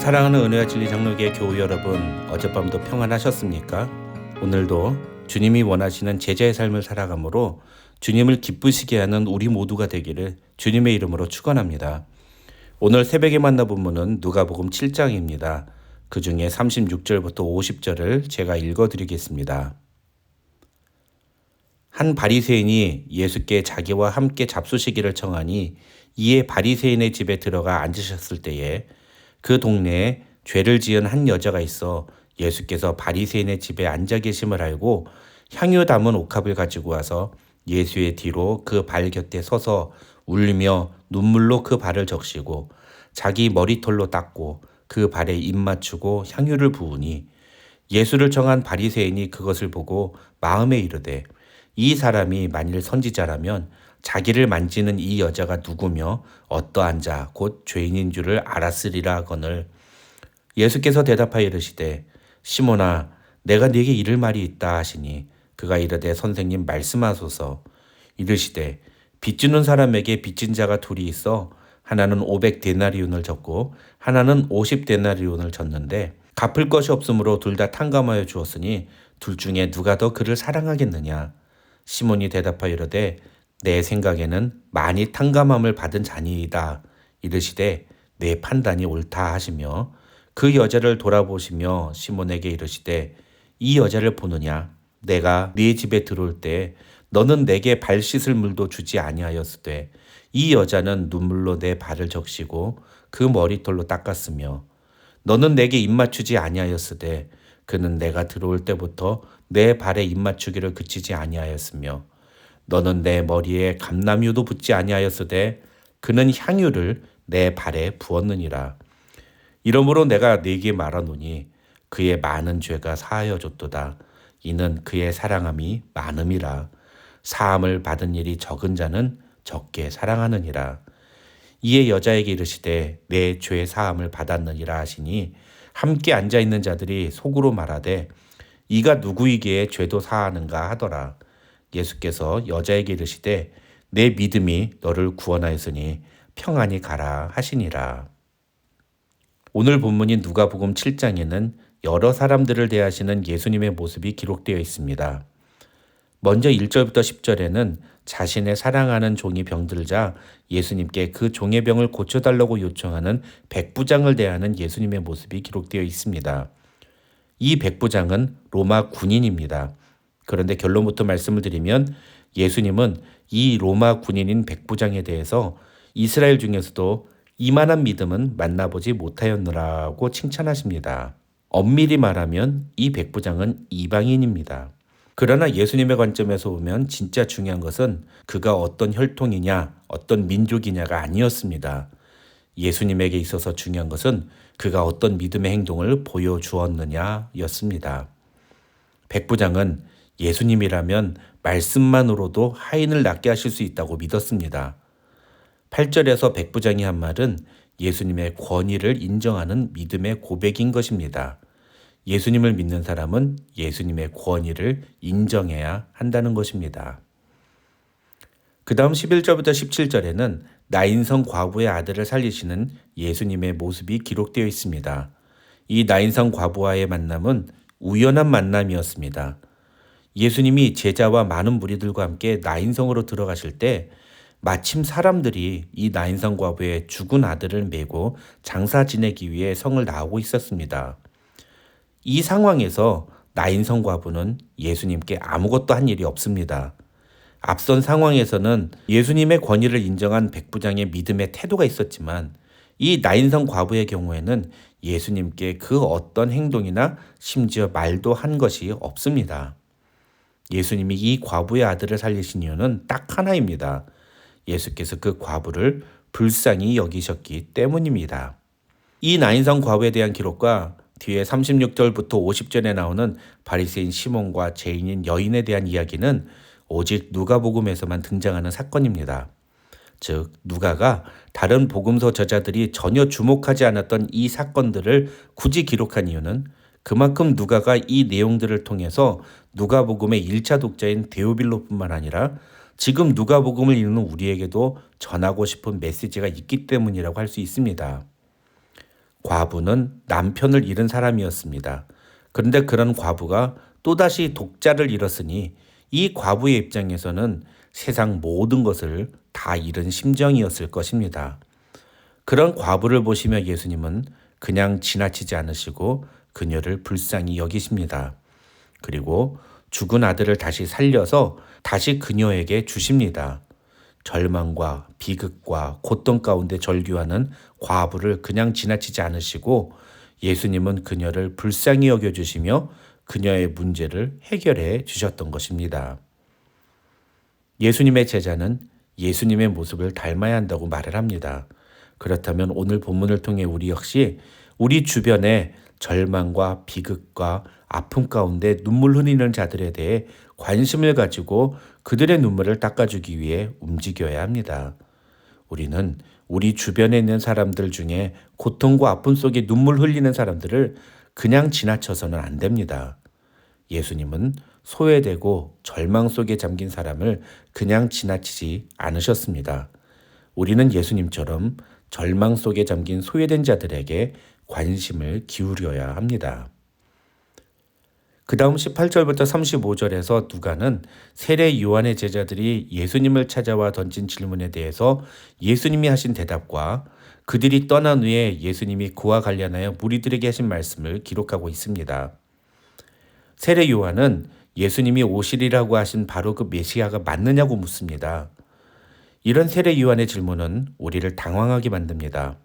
사랑하는 은혜와 진리 장로교회 교우 여러분, 어젯밤도 평안하셨습니까? 오늘도 주님이 원하시는 제자의 삶을 살아감으로 주님을 기쁘시게 하는 우리 모두가 되기를 주님의 이름으로 축원합니다. 오늘 새벽에 만나 본문은 누가복음 7장입니다. 그 중에 36절부터 50절을 제가 읽어드리겠습니다. 한 바리새인이 예수께 자기와 함께 잡수시기를 청하니 이에 바리새인의 집에 들어가 앉으셨을 때에 그 동네에 죄를 지은 한 여자가 있어 예수께서 바리새인의 집에 앉아 계심을 알고 향유 담은 옥합을 가지고 와서 예수의 뒤로 그 발 곁에 서서 울며 눈물로 그 발을 적시고 자기 머리털로 닦고 그 발에 입 맞추고 향유를 부으니 예수를 청한 바리새인이 그것을 보고 마음에 이르되 이 사람이 만일 선지자라면 자기를 만지는 이 여자가 누구며 어떠한 자 곧 죄인인 줄을 알았으리라 하거늘 예수께서 대답하여 이르시되 시몬아 내가 네게 이를 말이 있다 하시니 그가 이르되 선생님 말씀하소서. 이르시되 빚주는 사람에게 빚진 자가 둘이 있어 하나는 500데나리온을 졌고 하나는 50데나리온을 졌는데 갚을 것이 없으므로 둘 다 탕감하여 주었으니 둘 중에 누가 더 그를 사랑하겠느냐. 시몬이 대답하여 이르되 내 생각에는 많이 탕감함을 받은 자니이다. 이르시되 내 판단이 옳다 하시며 그 여자를 돌아보시며 시몬에게 이르시되 이 여자를 보느냐. 내가 네 집에 들어올 때 너는 내게 발 씻을 물도 주지 아니하였으되 이 여자는 눈물로 내 발을 적시고 그 머리털로 닦았으며 너는 내게 입 맞추지 아니하였으되 그는 내가 들어올 때부터 내 발에 입 맞추기를 그치지 아니하였으며 너는 내 머리에 감람유도 붓지 아니하였으되 그는 향유를 내 발에 부었느니라. 이러므로 내가 네게 말하노니 그의 많은 죄가 사하여졌도다. 이는 그의 사랑함이 많음이라. 사함을 받은 일이 적은 자는 적게 사랑하느니라. 이에 여자에게 이르시되 내 죄 사함을 받았느니라 하시니 함께 앉아있는 자들이 속으로 말하되 이가 누구이기에 죄도 사하는가 하더라. 예수께서 여자에게 이르시되 내 믿음이 너를 구원하였으니 평안히 가라 하시니라. 오늘 본문인 누가복음 7장에는 여러 사람들을 대하시는 예수님의 모습이 기록되어 있습니다. 먼저 1절부터 10절에는 자신의 사랑하는 종이 병들자 예수님께 그 종의 병을 고쳐달라고 요청하는 백부장을 대하는 예수님의 모습이 기록되어 있습니다. 이 백부장은 로마 군인입니다. 그런데 결론부터 말씀을 드리면 예수님은 이 로마 군인인 백부장에 대해서 이스라엘 중에서도 이만한 믿음은 만나보지 못하였느라고 칭찬하십니다. 엄밀히 말하면 이 백부장은 이방인입니다. 그러나 예수님의 관점에서 보면 진짜 중요한 것은 그가 어떤 혈통이냐, 어떤 민족이냐가 아니었습니다. 예수님에게 있어서 중요한 것은 그가 어떤 믿음의 행동을 보여주었느냐였습니다. 백부장은 예수님이라면 말씀만으로도 하인을 낫게 하실 수 있다고 믿었습니다. 8절에서 백부장이 한 말은 예수님의 권위를 인정하는 믿음의 고백인 것입니다. 예수님을 믿는 사람은 예수님의 권위를 인정해야 한다는 것입니다. 그 다음 11절부터 17절에는 나인성 과부의 아들을 살리시는 예수님의 모습이 기록되어 있습니다. 이 나인성 과부와의 만남은 우연한 만남이었습니다. 예수님이 제자와 많은 무리들과 함께 나인성으로 들어가실 때 마침 사람들이 이 나인성 과부의 죽은 아들을 메고 장사 지내기 위해 성을 나오고 있었습니다. 이 상황에서 나인성 과부는 예수님께 아무것도 한 일이 없습니다. 앞선 상황에서는 예수님의 권위를 인정한 백부장의 믿음의 태도가 있었지만 이 나인성 과부의 경우에는 예수님께 그 어떤 행동이나 심지어 말도 한 것이 없습니다. 예수님이 이 과부의 아들을 살리신 이유는 딱 하나입니다. 예수께서 그 과부를 불쌍히 여기셨기 때문입니다. 이 나인성 과부에 대한 기록과 뒤에 36절부터 50절에 나오는 바리새인 시몬과 죄인인 여인에 대한 이야기는 오직 누가복음에서만 등장하는 사건입니다. 즉 누가가 다른 복음서 저자들이 전혀 주목하지 않았던 이 사건들을 굳이 기록한 이유는 그만큼 누가가 이 내용들을 통해서 누가복음의 1차 독자인 데오빌로뿐만 아니라 지금 누가복음을 읽는 우리에게도 전하고 싶은 메시지가 있기 때문이라고 할 수 있습니다. 과부는 남편을 잃은 사람이었습니다. 그런데 그런 과부가 또다시 독자를 잃었으니 이 과부의 입장에서는 세상 모든 것을 다 잃은 심정이었을 것입니다. 그런 과부를 보시며 예수님은 그냥 지나치지 않으시고 그녀를 불쌍히 여기십니다. 그리고 죽은 아들을 다시 살려서 다시 그녀에게 주십니다. 절망과 비극과 고통 가운데 절규하는 과부를 그냥 지나치지 않으시고 예수님은 그녀를 불쌍히 여겨주시며 그녀의 문제를 해결해 주셨던 것입니다. 예수님의 제자는 예수님의 모습을 닮아야 한다고 말을 합니다. 그렇다면 오늘 본문을 통해 우리 역시 우리 주변에 절망과 비극과 아픔 가운데 눈물 흘리는 자들에 대해 관심을 가지고 그들의 눈물을 닦아주기 위해 움직여야 합니다. 우리는 우리 주변에 있는 사람들 중에 고통과 아픔 속에 눈물 흘리는 사람들을 그냥 지나쳐서는 안 됩니다. 예수님은 소외되고 절망 속에 잠긴 사람을 그냥 지나치지 않으셨습니다. 우리는 예수님처럼 절망 속에 잠긴 소외된 자들에게 관심을 기울여야 합니다. 그 다음 18절부터 35절에서 누가는 세례 요한의 제자들이 예수님을 찾아와 던진 질문에 대해서 예수님이 하신 대답과 그들이 떠난 후에 예수님이 그와 관련하여 무리들에게 하신 말씀을 기록하고 있습니다. 세례 요한은 예수님이 오시리라고 하신 바로 그 메시아가 맞느냐고 묻습니다. 이런 세례 요한의 질문은 우리를 당황하게 만듭니다.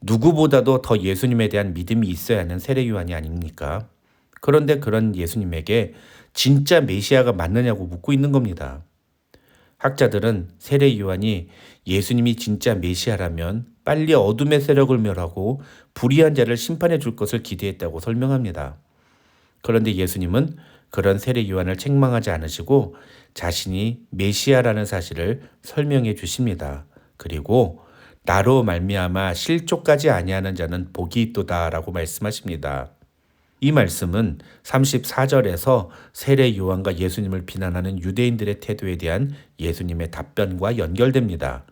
누구보다도 더 예수님에 대한 믿음이 있어야 하는 세례 요한이 아닙니까? 그런데 그런 예수님에게 진짜 메시아가 맞느냐고 묻고 있는 겁니다. 학자들은 세례 요한이 예수님이 진짜 메시아라면 빨리 어둠의 세력을 멸하고 불의한 자를 심판해 줄 것을 기대했다고 설명합니다. 그런데 예수님은 그런 세례 요한을 책망하지 않으시고 자신이 메시아라는 사실을 설명해 주십니다. 그리고 나로 말미암아 실족까지 아니하는 자는 복이 있도다라고 말씀하십니다. 이 말씀은 34절에서 세례 요한과 예수님을 비난하는 유대인들의 태도에 대한 예수님의 답변과 연결됩니다.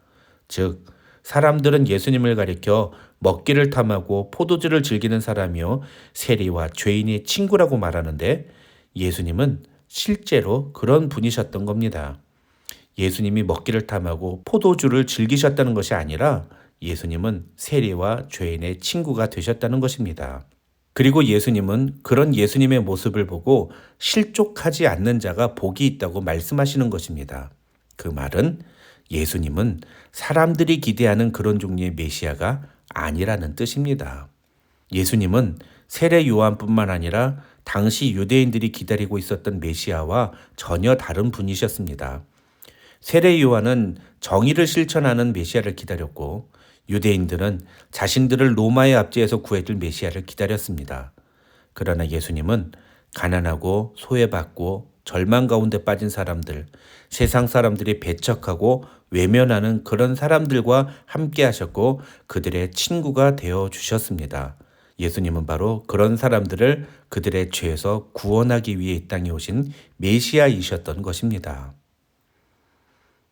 즉, 사람들은 예수님을 가리켜 먹기를 탐하고 포도주를 즐기는 사람이요 세리와 죄인의 친구라고 말하는데 예수님은 실제로 그런 분이셨던 겁니다. 예수님이 먹기를 탐하고 포도주를 즐기셨다는 것이 아니라 예수님은 세리와 죄인의 친구가 되셨다는 것입니다. 그리고 예수님은 그런 예수님의 모습을 보고 실족하지 않는 자가 복이 있다고 말씀하시는 것입니다. 그 말은 예수님은 사람들이 기대하는 그런 종류의 메시아가 아니라는 뜻입니다. 예수님은 세례 요한뿐만 아니라 당시 유대인들이 기다리고 있었던 메시아와 전혀 다른 분이셨습니다. 세례 요한은 정의를 실천하는 메시아를 기다렸고 유대인들은 자신들을 로마의 압제에서 구해줄 메시아를 기다렸습니다. 그러나 예수님은 가난하고 소외받고 절망 가운데 빠진 사람들, 세상 사람들이 배척하고 외면하는 그런 사람들과 함께 하셨고 그들의 친구가 되어 주셨습니다. 예수님은 바로 그런 사람들을 그들의 죄에서 구원하기 위해 이 땅에 오신 메시아이셨던 것입니다.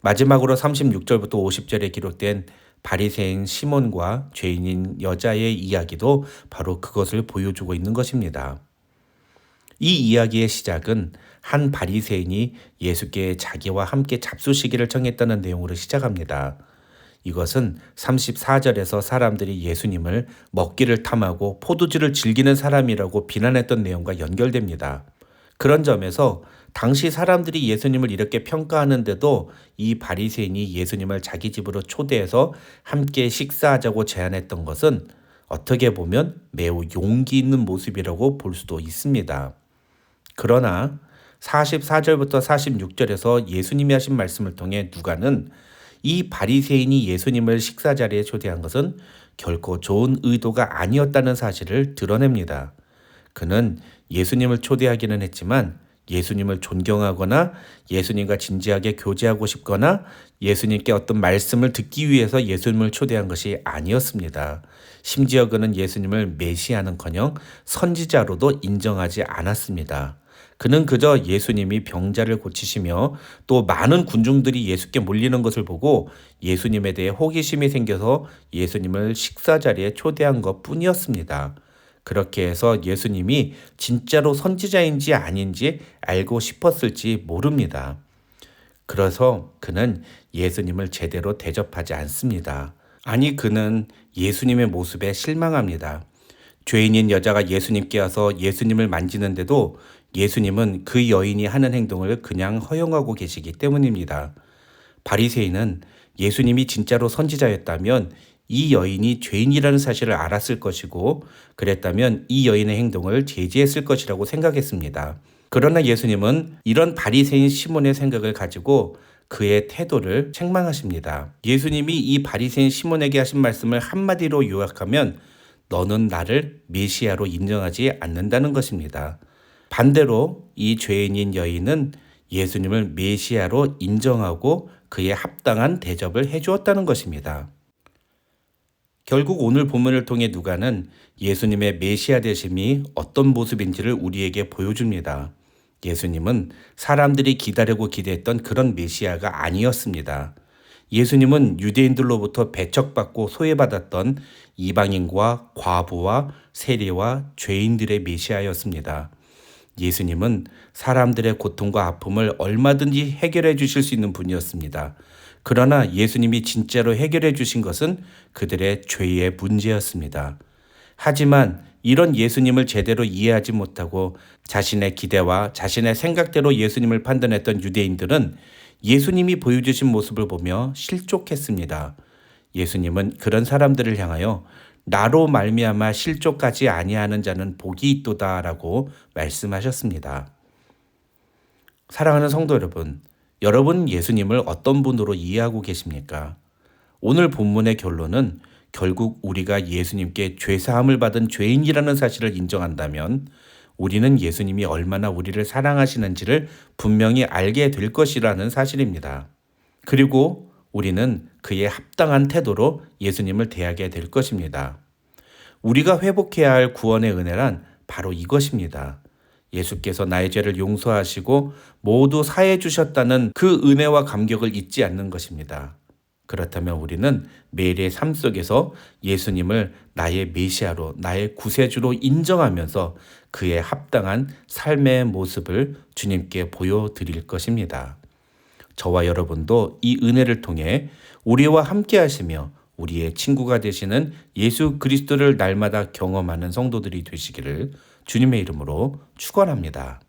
마지막으로 36절부터 50절에 기록된 바리새인 시몬과 죄인인 여자의 이야기도 바로 그것을 보여주고 있는 것입니다. 이 이야기의 시작은 한 바리새인이 예수께 자기와 함께 잡수시기를 청했다는 내용으로 시작합니다. 이것은 34절에서 사람들이 예수님을 먹기를 탐하고 포도주를 즐기는 사람이라고 비난했던 내용과 연결됩니다. 그런 점에서 당시 사람들이 예수님을 이렇게 평가하는데도 이 바리새인이 예수님을 자기 집으로 초대해서 함께 식사하자고 제안했던 것은 어떻게 보면 매우 용기 있는 모습이라고 볼 수도 있습니다. 그러나 44절부터 46절에서 예수님이 하신 말씀을 통해 누가는 이 바리새인이 예수님을 식사 자리에 초대한 것은 결코 좋은 의도가 아니었다는 사실을 드러냅니다. 그는 예수님을 초대하기는 했지만 예수님을 존경하거나 예수님과 진지하게 교제하고 싶거나 예수님께 어떤 말씀을 듣기 위해서 예수님을 초대한 것이 아니었습니다. 심지어 그는 예수님을 메시아는커녕 선지자로도 인정하지 않았습니다. 그는 그저 예수님이 병자를 고치시며 또 많은 군중들이 예수께 몰리는 것을 보고 예수님에 대해 호기심이 생겨서 예수님을 식사 자리에 초대한 것 뿐이었습니다. 그렇게 해서 예수님이 진짜로 선지자인지 아닌지 알고 싶었을지 모릅니다. 그래서 그는 예수님을 제대로 대접하지 않습니다. 아니, 그는 예수님의 모습에 실망합니다. 죄인인 여자가 예수님께 와서 예수님을 만지는데도 예수님은 그 여인이 하는 행동을 그냥 허용하고 계시기 때문입니다. 바리새인은 예수님이 진짜로 선지자였다면 이 여인이 죄인이라는 사실을 알았을 것이고 그랬다면 이 여인의 행동을 제지했을 것이라고 생각했습니다. 그러나 예수님은 이런 바리새인 시몬의 생각을 가지고 그의 태도를 책망하십니다. 예수님이 이 바리새인 시몬에게 하신 말씀을 한마디로 요약하면 너는 나를 메시아로 인정하지 않는다는 것입니다. 반대로 이 죄인인 여인은 예수님을 메시아로 인정하고 그에 합당한 대접을 해주었다는 것입니다. 결국 오늘 본문을 통해 누가는 예수님의 메시아 되심이 어떤 모습인지를 우리에게 보여줍니다. 예수님은 사람들이 기다리고 기대했던 그런 메시아가 아니었습니다. 예수님은 유대인들로부터 배척받고 소외받았던 이방인과 과부와 세리와 죄인들의 메시아였습니다. 예수님은 사람들의 고통과 아픔을 얼마든지 해결해 주실 수 있는 분이었습니다. 그러나 예수님이 진짜로 해결해 주신 것은 그들의 죄의 문제였습니다. 하지만 이런 예수님을 제대로 이해하지 못하고 자신의 기대와 자신의 생각대로 예수님을 판단했던 유대인들은 예수님이 보여주신 모습을 보며 실족했습니다. 예수님은 그런 사람들을 향하여 나로 말미암아 실족하지 아니하는 자는 복이 있도다라고 말씀하셨습니다. 사랑하는 성도 여러분, 여러분 예수님을 어떤 분으로 이해하고 계십니까? 오늘 본문의 결론은 결국 우리가 예수님께 죄사함을 받은 죄인이라는 사실을 인정한다면 우리는 예수님이 얼마나 우리를 사랑하시는지를 분명히 알게 될 것이라는 사실입니다. 그리고 우리는 그에 합당한 태도로 예수님을 대하게 될 것입니다. 우리가 회복해야 할 구원의 은혜란 바로 이것입니다. 예수께서 나의 죄를 용서하시고 모두 사해 주셨다는 그 은혜와 감격을 잊지 않는 것입니다. 그렇다면 우리는 매일의 삶 속에서 예수님을 나의 메시아로, 나의 구세주로 인정하면서 그에 합당한 삶의 모습을 주님께 보여드릴 것입니다. 저와 여러분도 이 은혜를 통해 우리와 함께 하시며 우리의 친구가 되시는 예수 그리스도를 날마다 경험하는 성도들이 되시기를 주님의 이름으로 축원합니다.